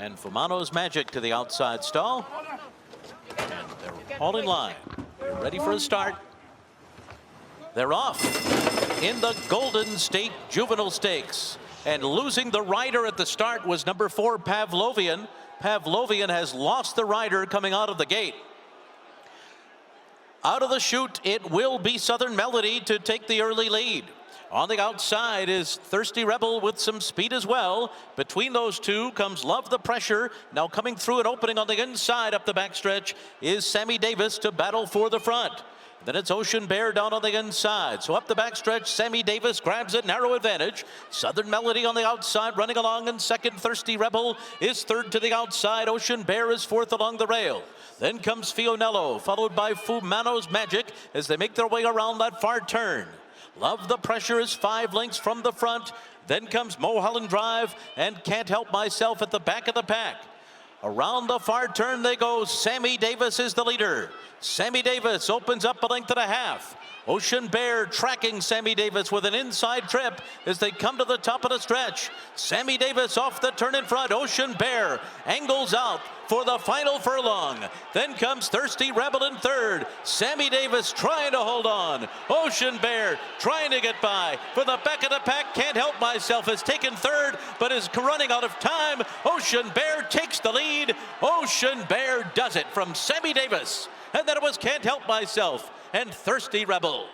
And Fumano's Magic to the outside stall. And they're all in line. They're ready for a start. They're off in the Golden State Juvenile Stakes. And losing the rider at the start was number 4, Pavlovian. Pavlovian has lost the rider coming out of the gate. Out of the chute, it will be Southern Melody to take the early lead. On the outside is Thirsty Rebel with some speed as well. Between those two comes Love the Pressure. Now coming through an opening on the inside up the backstretch is Sammy Davis to battle for the front. Then it's Ocean Bear down on the inside. So up the backstretch, Sammy Davis grabs a narrow advantage. Southern Melody on the outside running along in second. Thirsty Rebel is third to the outside. Ocean Bear is fourth along the rail. Then comes Fionello, followed by Fumano's Magic as they make their way around that far turn. Love the Pressure is 5 lengths from the front. Then comes Mulholland Drive and Can't Help Myself at the back of the pack. Around the far turn they go. Sammy Davis is the leader. Sammy Davis opens up a length and a half. Ocean Bear tracking Sammy Davis with an inside trip as they come to the top of the stretch. Sammy Davis off the turn in front. Ocean Bear angles out for the final furlong. Then comes Thirsty Rebel in third. Sammy Davis trying to hold on. Ocean Bear trying to get by. For the back of the pack, Can't Help Myself has taken third, but is running out of time. Ocean Bear takes the lead. Ocean Bear does it from Sammy Davis. And then it was Can't Help Myself and Thirsty Rebel.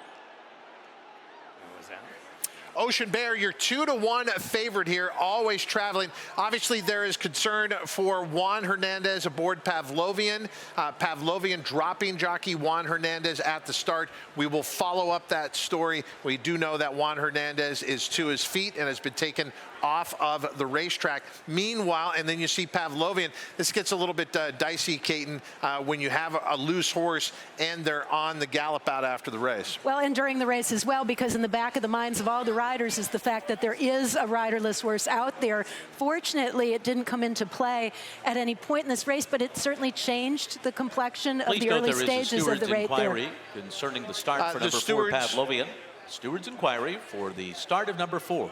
Ocean Bear, you're 2-1 favorite here, always traveling. Obviously, there is concern for Juan Hernandez aboard Pavlovian. Pavlovian dropping jockey Juan Hernandez at the start. We will follow up that story. We do know that Juan Hernandez is to his feet and has been taken off of the racetrack. Meanwhile, and then you see Pavlovian. This gets a little bit dicey, Caton, when you have a loose horse and they're on the gallop out after the race. Well, and during the race as well, because in the back of the minds of all the riders is the fact that there is a riderless horse out there. Fortunately, it didn't come into play at any point in this race, but it certainly changed the complexion of the early stages of the race. Inquiry concerning the start for number 4, Pavlovian. Steward's inquiry for the start of number 4.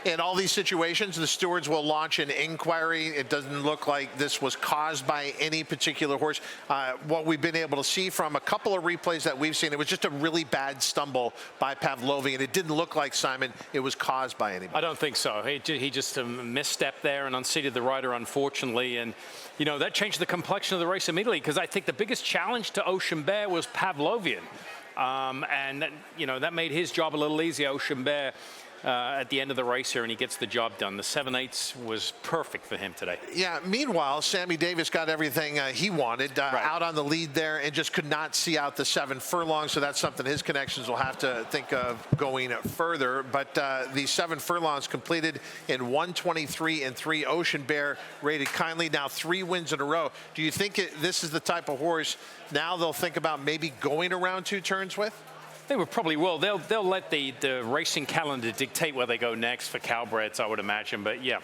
In all these situations, the stewards will launch an inquiry. It doesn't look like this was caused by any particular horse. What we've been able to see from a couple of replays that we've seen, it was just a really bad stumble by Pavlovian. It didn't look like, Simon, it was caused by anybody. I don't think so. He just misstepped there and unseated the rider, unfortunately. And, you know, that changed the complexion of the race immediately, because I think the biggest challenge to Ocean Bear was Pavlovian. And, you know, that made his job a little easier, Ocean Bear. At the end of the race here, and he gets the job done. The 7/8 was perfect for him today. Yeah, meanwhile, Sammy Davis got everything he wanted out on the lead there and just could not see out the 7 furlongs, so that's something his connections will have to think of going further. But the 7 furlongs completed in 1:23 and 3. Ocean Bear rated kindly, now 3 wins in a row. Do you think this is the type of horse now they'll think about maybe going around 2 turns with? They would probably will. They'll let the racing calendar dictate where they go next for Calbreds, I would imagine. But yeah.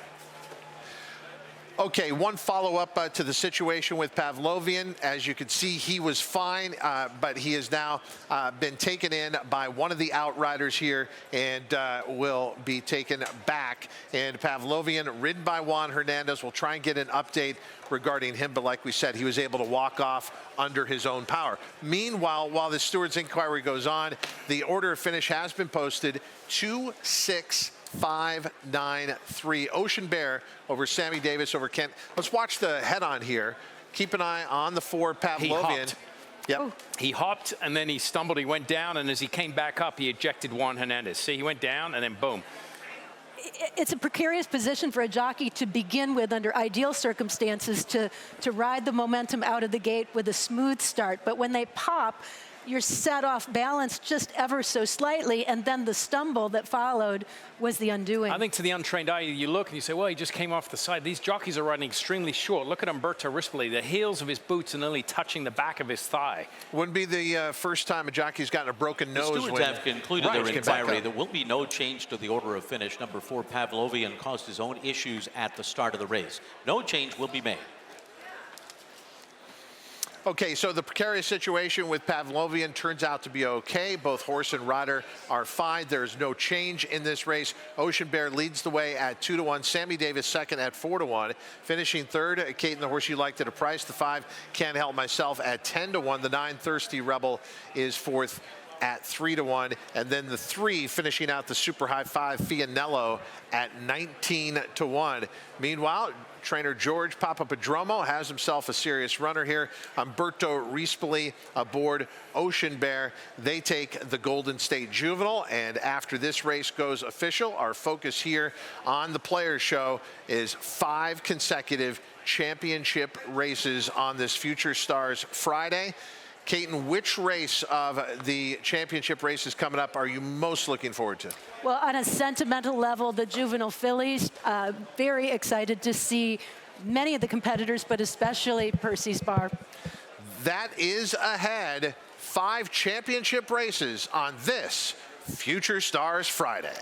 Okay, one follow-up to the situation with Pavlovian. As you can see, he was fine, but he has now been taken in by one of the outriders here and will be taken back. And Pavlovian, ridden by Juan Hernandez, will try and get an update regarding him, but like we said, he was able to walk off under his own power. Meanwhile, while the steward's inquiry goes on, the order of finish has been posted. 2, 6, 5, 9, 3. Ocean Bear over Sammy Davis over Kent. Let's watch the head-on here. Keep an eye on the 4, Pavlovian. Yep. He hopped and then he stumbled. He went down, and as he came back up, he ejected Juan Hernandez. See, he went down and then boom. It's a precarious position for a jockey to begin with under ideal circumstances to ride the momentum out of the gate with a smooth start. But when they pop, you're set off balance just ever so slightly, and then the stumble that followed was the undoing. I think to the untrained eye, you look and you say, well, he just came off the side. These jockeys are riding extremely short. Look at Umberto Rispoli. The heels of his boots are nearly touching the back of his thigh. Wouldn't be the first time a jockey's gotten a broken nose. The stewards have concluded their inquiry. There will be no change to the order of finish. Number 4, Pavlovian, caused his own issues at the start of the race. No change will be made. Okay, so the precarious situation with Pavlovian turns out to be okay. Both horse and rider are fine. There's no change in this race. Ocean Bear leads the way at 2-1. Sammy Davis second at 4-1. Finishing third, Kate and the horse you liked at a price. The 5, Can't Help Myself at 10-1. The 9, Thirsty Rebel is fourth at 3-1, and then the 3 finishing out the super high 5, Fianello at 19-1. Meanwhile, trainer George Papapadromo has himself a serious runner here. Umberto Rispoli aboard Ocean Bear. They take the Golden State Juvenile, and after this race goes official, our focus here on the Players Show is 5 consecutive championship races on this Future Stars Friday. Caton, which race of the championship races coming up are you most looking forward to? Well, on a sentimental level, the Juvenile Fillies, very excited to see many of the competitors, but especially Percy's Bar. That is ahead. 5 championship races on this Future Stars Friday.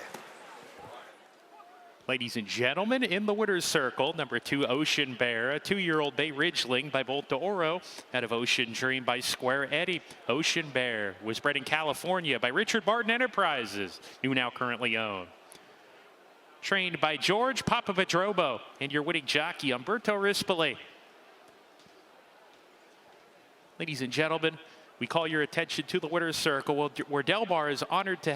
Ladies and gentlemen, in the winner's circle, number 2, Ocean Bear, a 2-year-old Bay Ridgeling by Bolt d'Oro, out of Ocean Dream by Square Eddie. Ocean Bear was bred in California by Richard Barton Enterprises, who now currently own. Trained by George Papapadromo and your winning jockey, Umberto Rispoli. Ladies and gentlemen, we call your attention to the winner's circle, where Del Bar is honored to